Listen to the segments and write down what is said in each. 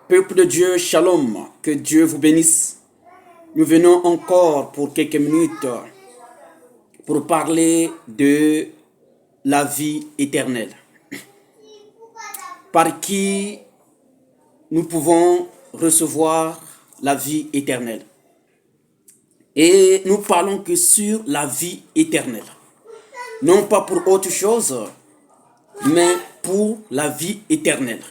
Peuple de Dieu, shalom, que Dieu vous bénisse. Nous venons encore pour quelques minutes pour parler de la vie éternelle. Par qui nous pouvons recevoir la vie éternelle. Et nous parlons que sur la vie éternelle. Non pas pour autre chose, mais pour la vie éternelle.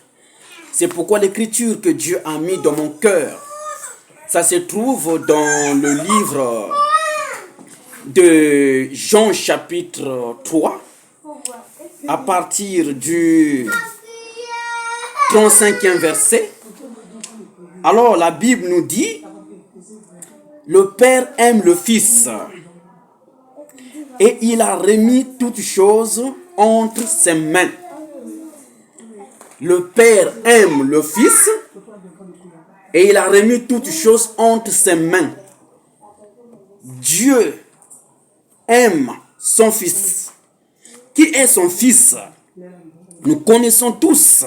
C'est pourquoi l'écriture que Dieu a mis dans mon cœur, ça se trouve dans le livre de Jean chapitre 3, à partir du 35e verset. Alors la Bible nous dit, le Père aime le Fils et il a remis toutes choses entre ses mains. Le Père aime le Fils et il a remis toutes choses entre ses mains. Dieu aime son Fils. Qui est son Fils? Nous connaissons tous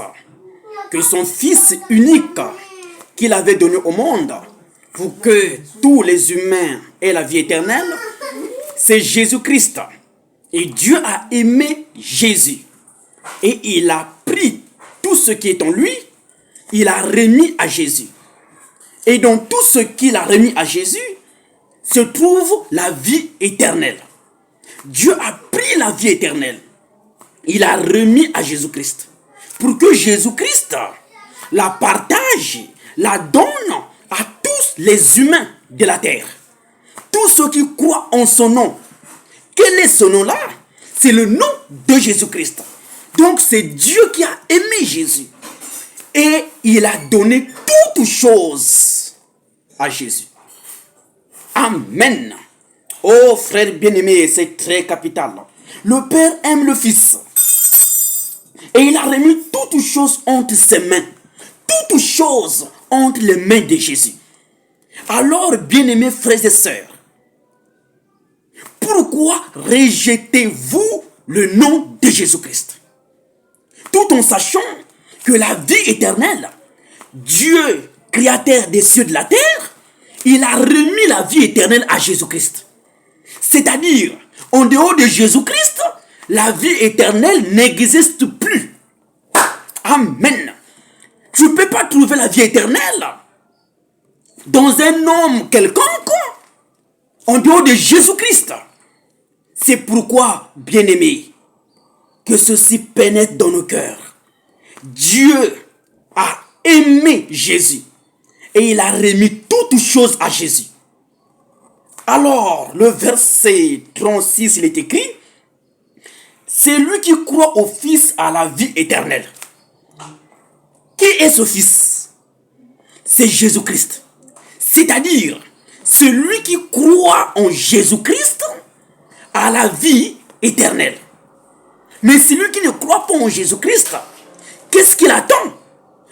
que son Fils unique qu'il avait donné au monde pour que tous les humains aient la vie éternelle, c'est Jésus-Christ. Et Dieu a aimé Jésus. Et il a pris tout ce qui est en lui, il a remis à Jésus. Et dans tout ce qu'il a remis à Jésus, se trouve la vie éternelle. Dieu a pris la vie éternelle. Il a remis à Jésus-Christ. Pour que Jésus-Christ la partage, la donne à tous les humains de la terre. Tous ceux qui croient en son nom. Quel est ce nom-là? C'est le nom de Jésus-Christ. Donc c'est Dieu qui a aimé Jésus. Et il a donné toutes choses à Jésus. Amen. Oh frère bien-aimé, c'est très capital. Le Père aime le Fils. Et il a remis toutes choses entre ses mains. Toutes choses entre les mains de Jésus. Alors, bien-aimés frères et sœurs, pourquoi rejetez-vous le nom de Jésus-Christ? Tout en sachant que la vie éternelle, Dieu, créateur des cieux et de la terre, il a remis la vie éternelle à Jésus-Christ. C'est-à-dire, en dehors de Jésus-Christ, la vie éternelle n'existe plus. Amen. Tu ne peux pas trouver la vie éternelle dans un homme quelconque, en dehors de Jésus-Christ. C'est pourquoi, bien-aimés, que ceci pénètre dans nos cœurs. Dieu a aimé Jésus et il a remis toutes choses à Jésus. Alors, le verset 36, il est écrit, c'est lui qui croit au Fils à la vie éternelle. Qui est ce Fils? C'est Jésus-Christ. C'est-à-dire, celui qui croit en Jésus-Christ a la vie éternelle. Mais celui qui ne croit pas en Jésus-Christ, qu'est-ce qu'il attend?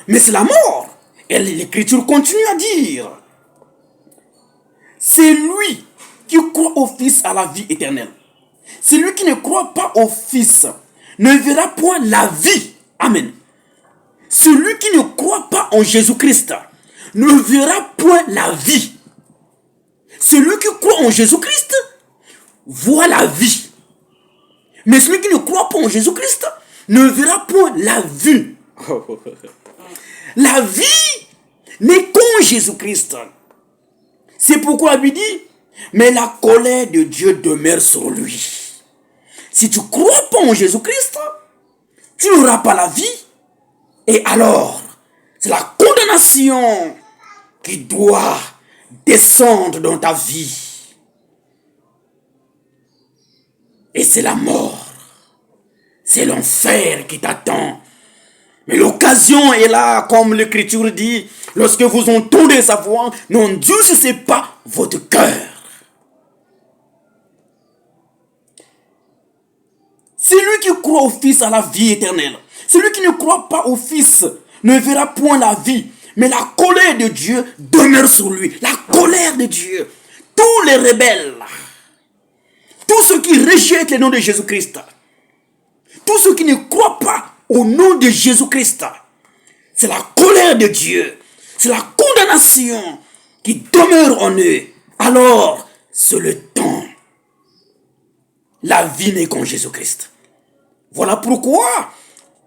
Mais c'est la mort. Et l'Écriture continue à dire, c'est lui qui croit au Fils à la vie éternelle. Celui qui ne croit pas au Fils ne verra point la vie. Amen. Celui qui ne croit pas en Jésus-Christ ne verra point la vie. Celui qui croit en Jésus-Christ voit la vie. Mais celui qui ne croit pas en Jésus-Christ ne verra point la vue. La vie n'est qu'en Jésus-Christ. C'est pourquoi il dit, mais la colère de Dieu demeure sur lui. Si tu ne crois pas en Jésus-Christ, tu n'auras pas la vie. Et alors, c'est la condamnation qui doit descendre dans ta vie. Et c'est la mort. C'est l'enfer qui t'attend. Mais l'occasion est là, comme l'Écriture dit, lorsque vous entendez sa voix, n'endurcissez pas votre cœur. Celui qui croit au Fils a la vie éternelle. Celui qui ne croit pas au Fils ne verra point la vie, mais la colère de Dieu demeure sur lui. La colère de Dieu. Tous les rebelles, tous ceux qui rejettent le nom de Jésus-Christ, tous ceux qui ne croient pas au nom de Jésus-Christ, c'est la colère de Dieu, c'est la condamnation qui demeure en eux, alors c'est le temps. La vie n'est qu'en Jésus-Christ. Voilà pourquoi,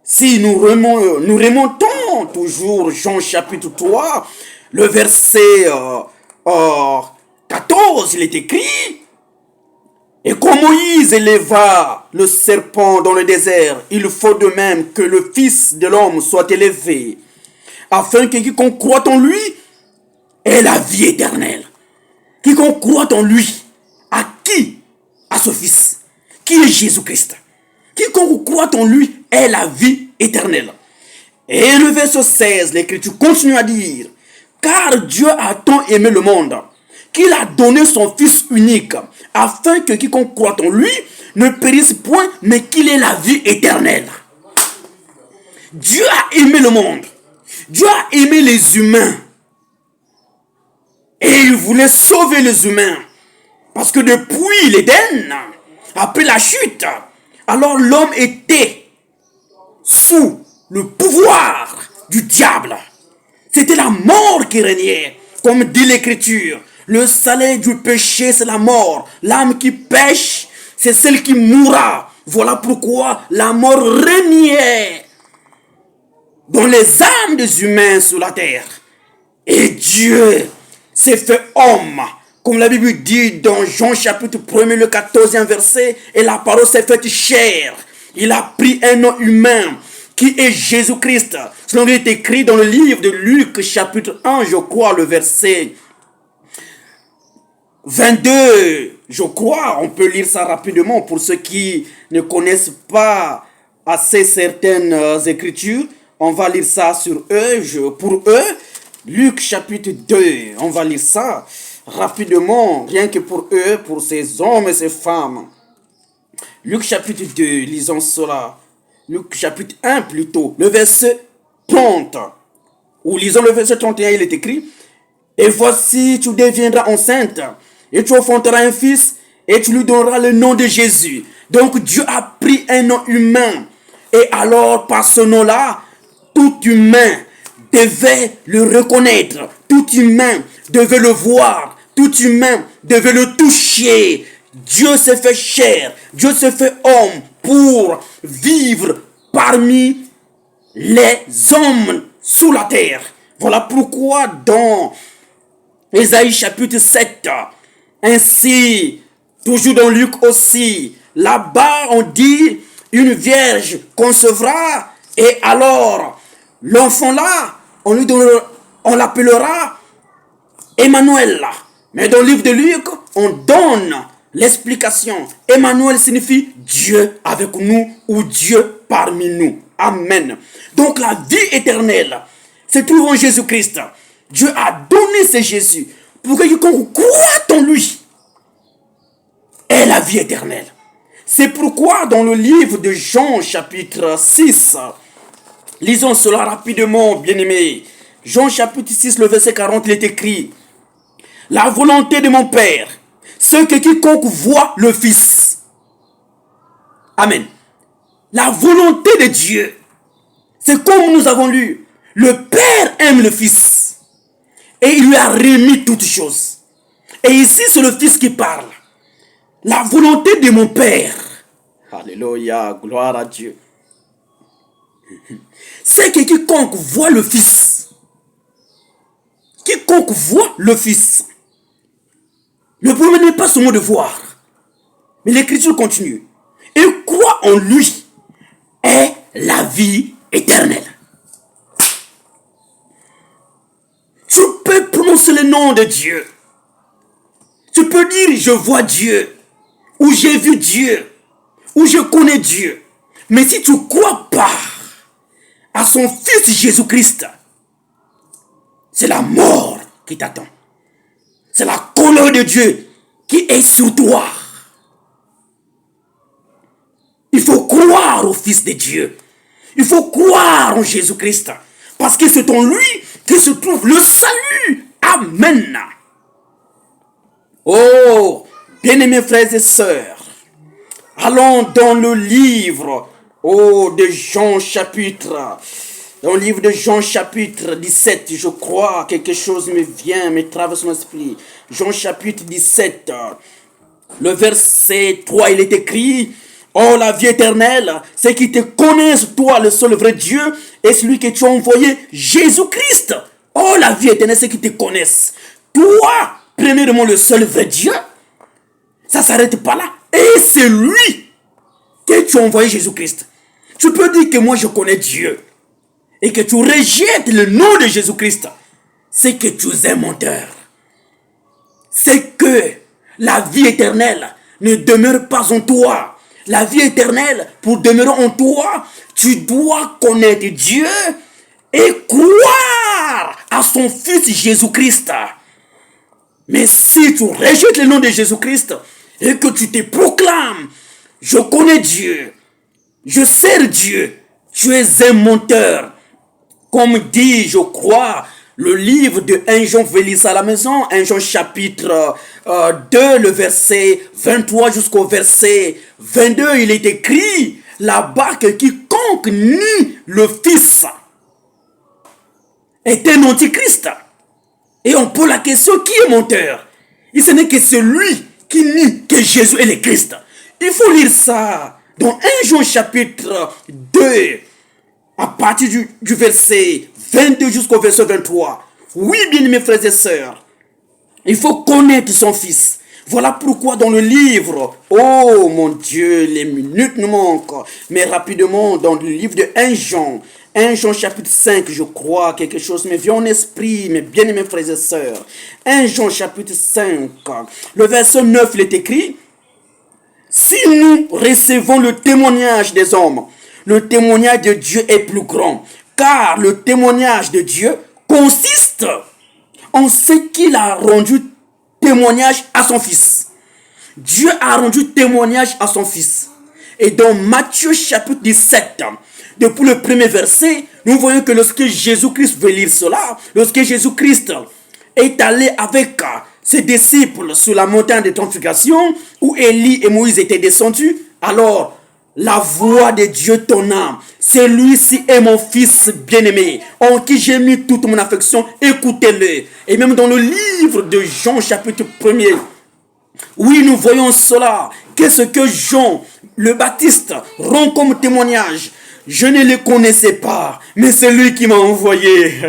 si nous remontons toujours Jean chapitre 3, le verset 14, il est écrit: et quand Moïse éleva le serpent dans le désert, il faut de même que le Fils de l'homme soit élevé, afin que quiconque croit en lui ait la vie éternelle. Quiconque croit en lui, à qui? À ce Fils, qui est Jésus-Christ. Quiconque croit en lui ait la vie éternelle. Et le verset 16, l'Écriture continue à dire: car Dieu a tant aimé le monde qu'il a donné son Fils unique, afin que quiconque croit en lui ne périsse point, mais qu'il ait la vie éternelle. Dieu a aimé le monde. Dieu a aimé les humains. Et il voulait sauver les humains. Parce que depuis l'Éden, après la chute, alors l'homme était sous le pouvoir du diable. C'était la mort qui régnait, comme dit l'Écriture. Le salaire du péché, c'est la mort. L'âme qui pêche, c'est celle qui mourra. Voilà pourquoi la mort régnait dans les âmes des humains sur la terre. Et Dieu s'est fait homme. Comme la Bible dit dans Jean chapitre 1, le 14e verset, et la parole s'est faite chair. Il a pris un nom humain qui est Jésus-Christ. Selon il est écrit dans le livre de Luc chapitre 1, je crois, le verset 22, je crois, on peut lire ça rapidement pour ceux qui ne connaissent pas assez certaines écritures. On va lire ça sur eux, pour eux. Luc chapitre 2, on va lire ça rapidement, rien que pour eux, pour ces hommes et ces femmes. Luc chapitre 2, lisons cela. Luc chapitre 1 plutôt, le verset 30. Ou lisons le verset 31, il est écrit: et voici, tu deviendras enceinte, et tu enfanteras un fils, et tu lui donneras le nom de Jésus. Donc Dieu a pris un nom humain. Et alors, par ce nom-là, tout humain devait le reconnaître. Tout humain devait le voir. Tout humain devait le toucher. Dieu s'est fait chair. Dieu s'est fait homme pour vivre parmi les hommes sous la terre. Voilà pourquoi dans Ésaïe chapitre 7, ainsi, toujours dans Luc aussi, là-bas on dit: une vierge concevra, et alors l'enfant là, on l'appellera Emmanuel. Mais dans le livre de Luc, on donne l'explication. Emmanuel signifie Dieu avec nous ou Dieu parmi nous. Amen. Donc la vie éternelle se trouve en Jésus-Christ. Dieu a donné ce Jésus pour que quiconque croit en lui ait la vie éternelle. C'est pourquoi dans le livre de Jean chapitre 6, lisons cela rapidement, bien-aimés. Jean chapitre 6, le verset 40, il est écrit: la volonté de mon Père, c'est que quiconque voit le Fils. Amen. La volonté de Dieu, c'est comme nous avons lu, le Père aime le Fils et il lui a remis toutes choses. Et ici, c'est le Fils qui parle. La volonté de mon Père, alléluia, gloire à Dieu, c'est que quiconque voit le Fils, quiconque voit le Fils, le problème n'est pas seulement de voir, mais l'Écriture continue, et croit en lui est la vie éternelle. Tu peux prononcer le nom de Dieu. Tu peux dire: je vois Dieu, ou j'ai vu Dieu, ou je connais Dieu. Mais si tu ne crois pas à son Fils Jésus-Christ, c'est la mort qui t'attend. C'est la colère de Dieu qui est sur toi. Il faut croire au Fils de Dieu. Il faut croire en Jésus-Christ. Parce que c'est en lui que se trouve le salut. Amen. Oh, bien-aimés frères et sœurs, allons dans le livre de Jean chapitre Dans le livre de Jean chapitre 17, je crois, quelque chose me traverse mon esprit. Jean chapitre 17, le verset 3, il est écrit: oh, la vie éternelle, c'est qu'ils te connaissent, toi, le seul vrai Dieu, et celui que tu as envoyé, Jésus-Christ. Oh, la vie éternelle, c'est qu'ils te connaissent. Toi, premièrement, le seul vrai Dieu. Ça ne s'arrête pas là. Et c'est lui que tu as envoyé, Jésus-Christ. Tu peux dire que moi, je connais Dieu. Et que tu rejettes le nom de Jésus-Christ. C'est que tu es un menteur. C'est que la vie éternelle ne demeure pas en toi. La vie éternelle, pour demeurer en toi, tu dois connaître Dieu et croire à son Fils Jésus-Christ. Mais si tu rejettes le nom de Jésus-Christ et que tu te proclames, je connais Dieu, je sers Dieu, tu es un menteur. Comme dit, je crois, le livre de 1 Jean, vous lisez à la maison, 1 Jean chapitre 2, le verset 23 jusqu'au verset 22, il est écrit là-bas que quiconque nie le Fils est un antichrist. Et on pose la question, qui est menteur? Et ce n'est que celui qui nie que Jésus est le Christ. Il faut lire ça dans 1 Jean chapitre 2, à partir du verset 22 jusqu'au verset 23. Oui, bien mes frères et sœurs, il faut connaître son Fils. Voilà pourquoi dans le livre, oh mon Dieu, les minutes nous manquent, mais rapidement dans le livre de 1 Jean chapitre 5, je crois, quelque chose me vient en esprit, mes bien-aimés frères et sœurs. 1 Jean chapitre 5, le verset 9, il est écrit: si nous recevons le témoignage des hommes, le témoignage de Dieu est plus grand, car le témoignage de Dieu consiste en ce qu'il a rendu témoignage à son Fils. Dieu a rendu témoignage à son Fils. Et dans Matthieu chapitre 17, depuis le premier verset, nous voyons que lorsque Jésus-Christ veut lire cela, lorsque Jésus-Christ est allé avec ses disciples sur la montagne de transfiguration, où Élie et Moïse étaient descendus, alors la voix de Dieu tonna: celui-ci est mon Fils bien-aimé, en qui j'ai mis toute mon affection, écoutez-le. Et même dans le livre de Jean chapitre 1er, oui, nous voyons cela, qu'est-ce que Jean le Baptiste rend comme témoignage: je ne le connaissais pas, mais c'est lui qui m'a envoyé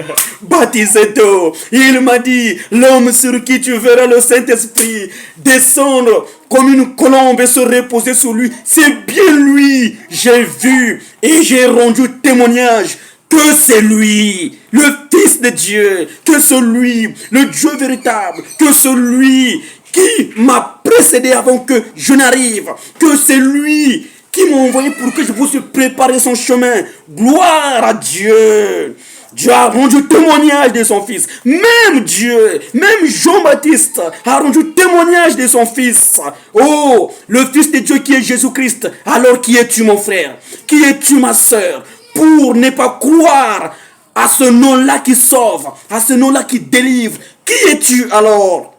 baptisé d'eau. Il m'a dit: l'homme sur qui tu verras le Saint-Esprit descendre comme une colombe et se reposer sur lui, c'est bien lui. J'ai vu et j'ai rendu témoignage que c'est lui, le Fils de Dieu, que c'est lui, le Dieu véritable, que c'est lui qui m'a précédé avant que je n'arrive, que c'est lui qui m'a envoyé pour que je puisse préparer son chemin. Gloire à Dieu. Dieu a rendu témoignage de son Fils. Même Dieu, même Jean-Baptiste a rendu témoignage de son Fils. Oh, le Fils de Dieu qui est Jésus-Christ. Alors qui es-tu, mon frère? Qui es-tu, ma soeur? Pour ne pas croire à ce nom-là qui sauve, à ce nom-là qui délivre. Qui es-tu alors?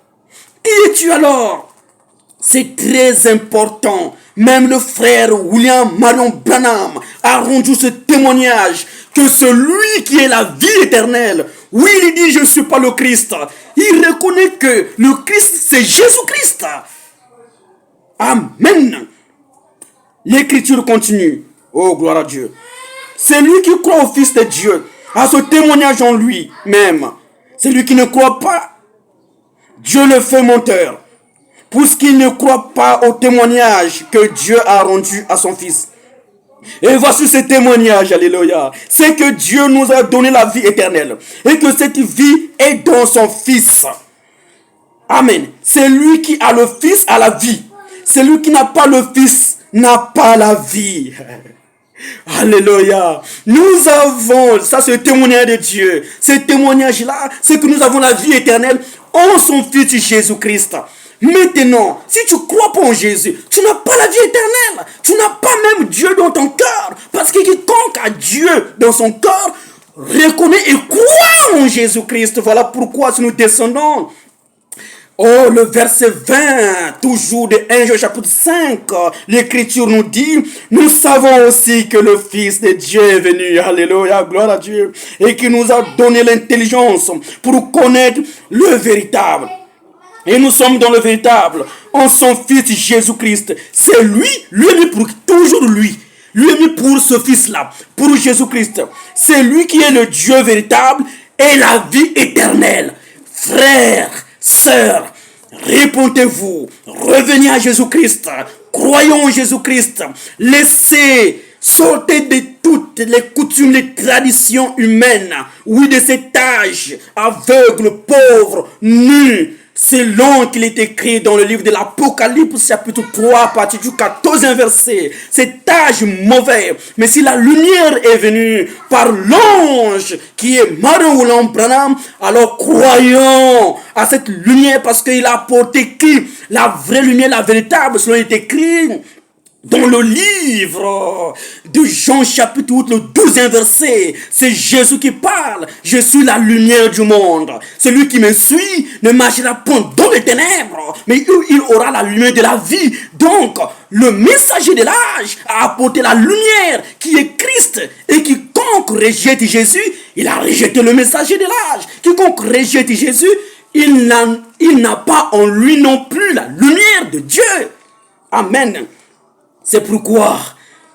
Qui es-tu alors? C'est très important. Même le frère William Marion Branham a rendu ce témoignage que celui qui est la vie éternelle, oui, il dit: je ne suis pas le Christ. Il reconnaît que le Christ, c'est Jésus-Christ. Amen. L'écriture continue. Oh, gloire à Dieu. Celui qui croit au Fils de Dieu a ce témoignage en lui-même. Celui qui ne croit pas, Dieu le fait menteur, puisqu'il ne croit pas au témoignage que Dieu a rendu à son Fils. Et voici ce témoignage, alléluia, c'est que Dieu nous a donné la vie éternelle, et que cette vie est dans son Fils. Amen. C'est lui qui a le Fils a la vie. Celui qui n'a pas le Fils n'a pas la vie. Alléluia. Nous avons, ça c'est le témoignage de Dieu. Ce témoignage-là, c'est que nous avons la vie éternelle en son Fils Jésus-Christ. Maintenant, si tu crois pas en Jésus, tu n'as pas la vie éternelle. Tu n'as pas même Dieu dans ton cœur. Parce que quiconque a Dieu dans son cœur reconnaît et croit en Jésus-Christ. Voilà pourquoi si nous descendons Oh, le verset 20, toujours de 1 Jean chapitre 5, l'Écriture nous dit, nous savons aussi que le Fils de Dieu est venu, alléluia, gloire à Dieu, et qui nous a donné l'intelligence pour connaître le véritable. Et nous sommes dans le véritable, en son Fils Jésus-Christ. C'est lui, pour toujours lui. Lui pour ce Fils-là, pour Jésus-Christ. C'est lui qui est le Dieu véritable et la vie éternelle. Frères, sœurs, répondez-vous, revenez à Jésus-Christ, croyons en Jésus-Christ, laissez, sortez de toutes les coutumes, les traditions humaines, oui, de cet âge aveugle, pauvre, nu, selon qu'il est écrit dans le livre de l'Apocalypse chapitre 3 à partir du 14e verset. Cet âge mauvais, mais si la lumière est venue par l'ange qui est Marion William Branham, alors croyons à cette lumière parce qu'il a apporté qui? La vraie lumière, la véritable, selon il est écrit dans le livre de Jean chapitre 8, le 12e verset, c'est Jésus qui parle. Je suis la lumière du monde. Celui qui me suit ne marchera point dans les ténèbres, mais il aura la lumière de la vie. Donc, le messager de l'âge a apporté la lumière qui est Christ. Et quiconque rejette Jésus, il a rejeté le messager de l'âge. Quiconque rejette Jésus, il n'a pas en lui non plus la lumière de Dieu. Amen. C'est pourquoi,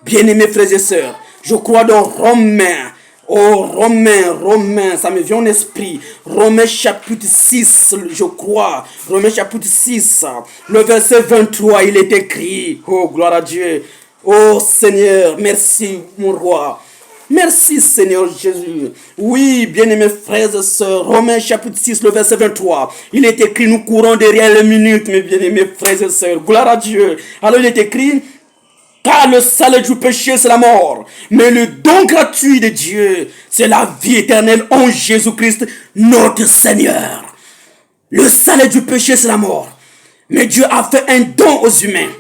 bien-aimés frères et sœurs, je crois dans Romains. Oh, Romains, ça me vient en esprit. Romains chapitre 6, je crois. Romains chapitre 6, le verset 23, il est écrit. Oh, gloire à Dieu. Oh, Seigneur, merci, mon roi. Merci, Seigneur Jésus. Oui, bien-aimés frères et sœurs, Romains chapitre 6, le verset 23. Il est écrit, nous courons derrière les minutes, mes bien-aimés frères et sœurs. Gloire à Dieu. Alors, il est écrit, car le salaire du péché, c'est la mort. Mais le don gratuit de Dieu, c'est la vie éternelle en Jésus-Christ, notre Seigneur. Le salaire du péché, c'est la mort. Mais Dieu a fait un don aux humains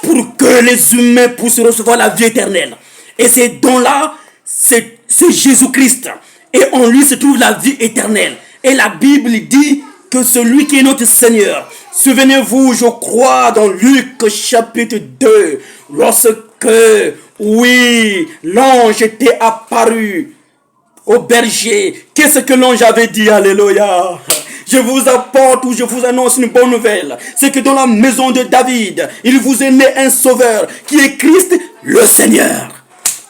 pour que les humains puissent recevoir la vie éternelle. Et ces dons-là, c'est Jésus-Christ. Et en lui se trouve la vie éternelle. Et la Bible dit que celui qui est notre Seigneur, souvenez-vous, je crois dans Luc chapitre 2, lorsque, oui, l'ange était apparu au berger. Qu'est-ce que l'ange avait dit? Alléluia. Je vous apporte ou je vous annonce une bonne nouvelle. C'est que dans la maison de David, il vous est né un sauveur qui est Christ le Seigneur.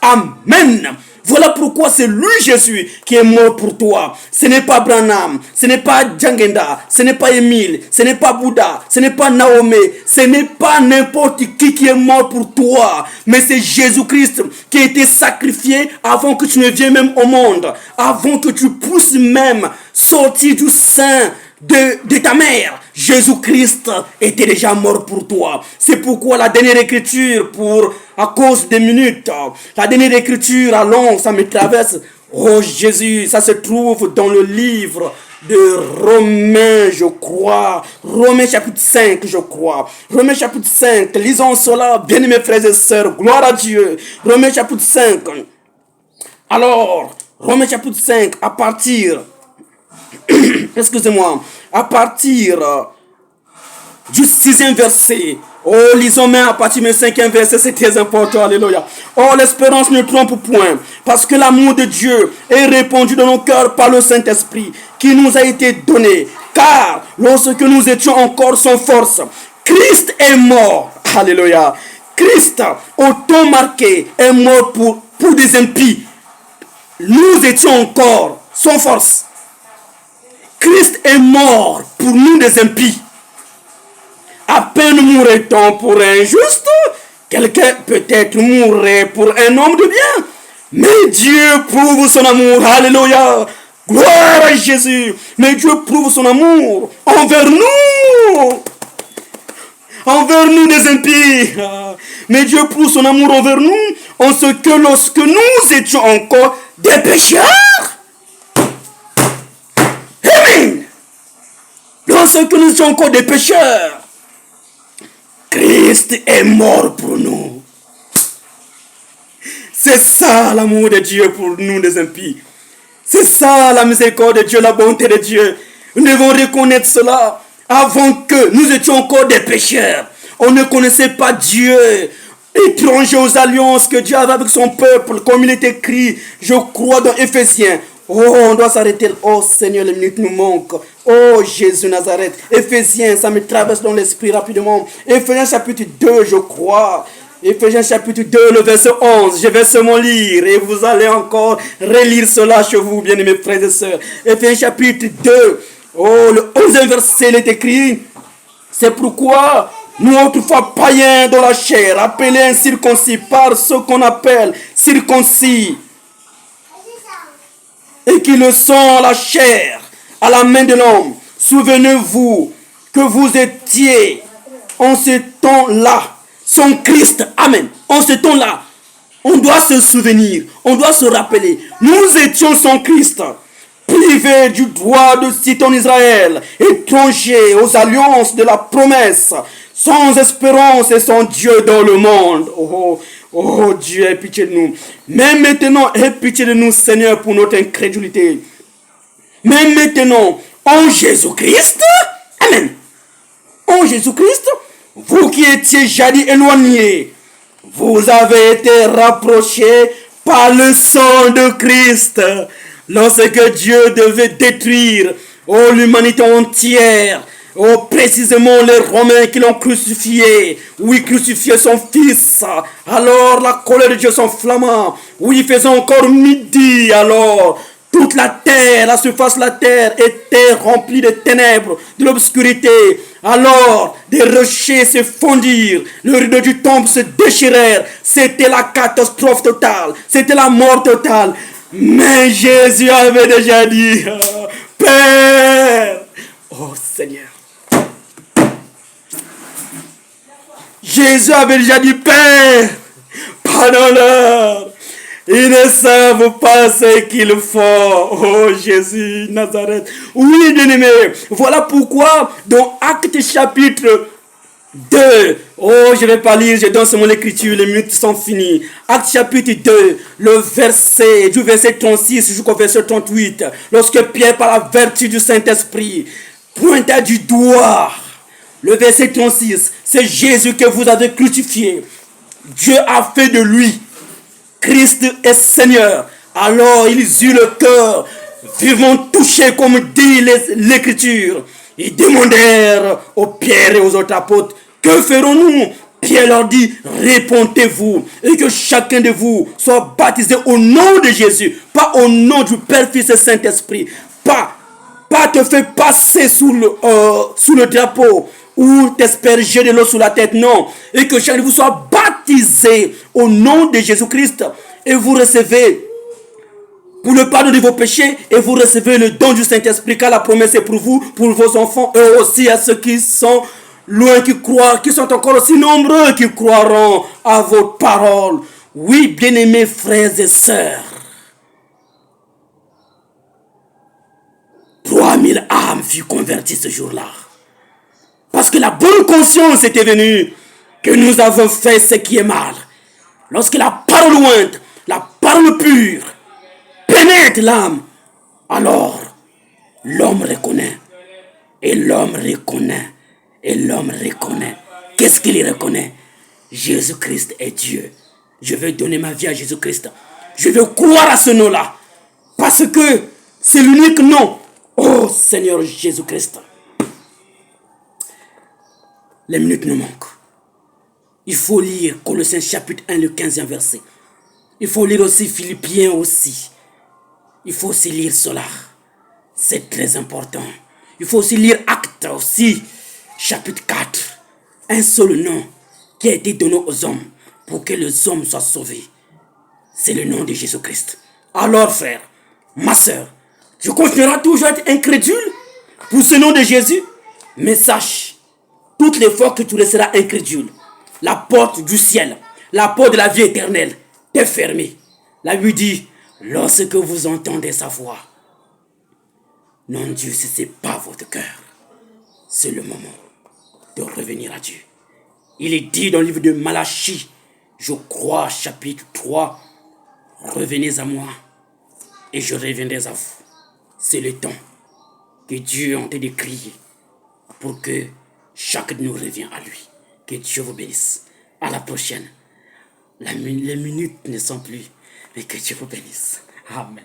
Amen. Voilà pourquoi c'est lui, Jésus, qui est mort pour toi. Ce n'est pas Branham, ce n'est pas Djangenda, ce n'est pas Émile, ce n'est pas Bouddha, ce n'est pas Naomé, ce n'est pas n'importe qui est mort pour toi. Mais c'est Jésus-Christ qui a été sacrifié avant que tu ne viennes même au monde, avant que tu puisses même sortir du sein de ta mère. Jésus-Christ était déjà mort pour toi. C'est pourquoi la dernière écriture, à cause des minutes, la dernière écriture à long, ça me traverse. Oh Jésus, ça se trouve dans le livre de Romains, je crois. Romains chapitre 5, je crois. Romains chapitre 5, lisons cela, bien-aimés frères et sœurs, gloire à Dieu. Romains chapitre 5. Alors, Romains chapitre 5, à partir excusez-moi, à partir du 6e verset. Oh, lisons même à partir du 5e verset, c'est très important, alléluia. Oh, l'espérance ne trompe point, parce que l'amour de Dieu est répandu dans nos cœurs par le Saint-Esprit, qui nous a été donné. Car, lorsque nous étions encore sans force, Christ est mort, alléluia. Christ, au temps marqué, est mort pour des impies. Nous étions encore sans force. Christ est mort pour nous des impies. À peine mourrait-on pour un juste, quelqu'un peut-être mourrait pour un homme de bien. Mais Dieu prouve son amour, alléluia, gloire à Jésus. Mais Dieu prouve son amour envers nous des impies. Mais Dieu prouve son amour envers nous en ce que lorsque nous étions encore des pécheurs, lorsque nous étions encore des pécheurs, Christ est mort pour nous. C'est ça l'amour de Dieu pour nous les impies. C'est ça la miséricorde de Dieu, la bonté de Dieu. Nous devons reconnaître cela. avant que nous étions encore des pécheurs. On ne connaissait pas Dieu. Étranger aux alliances que Dieu avait avec son peuple, comme il est écrit, je crois dans Éphésiens. Oh, on doit s'arrêter. Oh Seigneur, les minutes nous manquent. Oh Jésus Nazareth. Éphésiens, ça me traverse dans l'esprit rapidement. Éphésiens chapitre 2, je crois. Éphésiens chapitre 2, le verset 11. Je vais seulement lire et vous allez encore relire cela chez vous, bien-aimés frères et sœurs. Éphésiens chapitre 2, oh, le 11e verset, il est écrit. C'est pourquoi nous autrefois païens dans la chair, appelés incirconcis par ce qu'on appelle circoncis, et qui le sont la chair, à la main de l'homme. Souvenez-vous que vous étiez en ce temps-là, son Christ. Amen. En ce temps-là, on doit se souvenir, on doit se rappeler. Nous étions son Christ, privés du droit de citer en Israël, étrangers aux alliances de la promesse, sans espérance et sans Dieu dans le monde. Oh, oh Dieu, aie pitié de nous. Mais maintenant, aie pitié de nous, Seigneur, pour notre incrédulité. Mais maintenant, en Jésus-Christ, Amen. En Jésus-Christ, vous qui étiez jadis éloignés, vous avez été rapprochés par le sang de Christ. Lorsque Dieu devait détruire l'humanité entière, précisément les Romains qui l'ont crucifié, oui, crucifié son fils, alors la colère de Dieu s'enflamma, oui, il faisait encore midi, alors toute la terre, la surface de la terre était remplie de ténèbres, de l'obscurité. Alors, des rochers se fondirent, le rideau du temple se déchirèrent. C'était la catastrophe totale, c'était la mort totale. Mais Jésus avait déjà dit, Père, oh Seigneur. Jésus avait déjà dit, Père, pardonne-leur. Ils ne savent pas ce qu'ils font. Oh Jésus, Nazareth. Oui, bien-aimé. Voilà pourquoi dans Actes chapitre 2. Oh, je ne vais pas lire, je donne seulement l'écriture, les minutes sont finies. Actes chapitre 2, du verset 36 jusqu'au verset 38. Lorsque Pierre, par la vertu du Saint-Esprit, pointa du doigt le verset 36, c'est Jésus que vous avez crucifié. Dieu a fait de lui Christ est Seigneur. Alors ils eurent le cœur vivement touché, comme dit l'Écriture. Ils demandèrent aux Pierre et aux autres apôtres, que ferons-nous? Pierre leur dit, répondez-vous et que chacun de vous soit baptisé au nom de Jésus, pas au nom du Père, Fils et Saint-Esprit, pas te faire passer sous le drapeau ou t'asperger de l'eau sous la tête, non. Et que chacun de vous soit baptisé au nom de Jésus-Christ et vous recevez pour le pardon de vos péchés et vous recevez le don du Saint-Esprit, car la promesse est pour vous, pour vos enfants et aussi à ceux qui sont loin, qui croient, qui sont encore aussi nombreux, qui croiront à votre parole. Oui, bien-aimés frères et sœurs, 3000 âmes furent converties ce jour-là. Parce que la bonne conscience était venue que nous avons fait ce qui est mal. Lorsque la parole ointe, la parole pure, pénètre l'âme, alors l'homme reconnaît. Et l'homme reconnaît. Et l'homme reconnaît. Qu'est-ce qu'il reconnaît? Jésus-Christ est Dieu. Je vais donner ma vie à Jésus-Christ. Je vais croire à ce nom-là. Parce que c'est l'unique nom. Oh Seigneur Jésus-Christ. Les minutes nous manquent. Il faut lire Colossiens chapitre 1, le 15e verset. Il faut lire aussi Philippiens aussi. Il faut aussi lire cela. C'est très important. Il faut aussi lire Actes aussi, chapitre 4. Un seul nom qui a été donné aux hommes pour que les hommes soient sauvés. C'est le nom de Jésus-Christ. Alors frère, ma soeur, tu continueras toujours à être incrédule pour ce nom de Jésus. Mais sache, toutes les fois que tu resteras incrédule, la porte du ciel, la porte de la vie éternelle t'est fermée. La Bible dit, lorsque vous entendez sa voix, non Dieu, ce n'est pas votre cœur. C'est le moment de revenir à Dieu. Il est dit dans le livre de Malachie, je crois, chapitre 3, revenez à moi et je reviendrai à vous. C'est le temps que Dieu est en train de crier. pour que chacun de nous revienne à lui. Que Dieu vous bénisse. À la prochaine. Les minutes ne sont plus, mais que Dieu vous bénisse. Amen.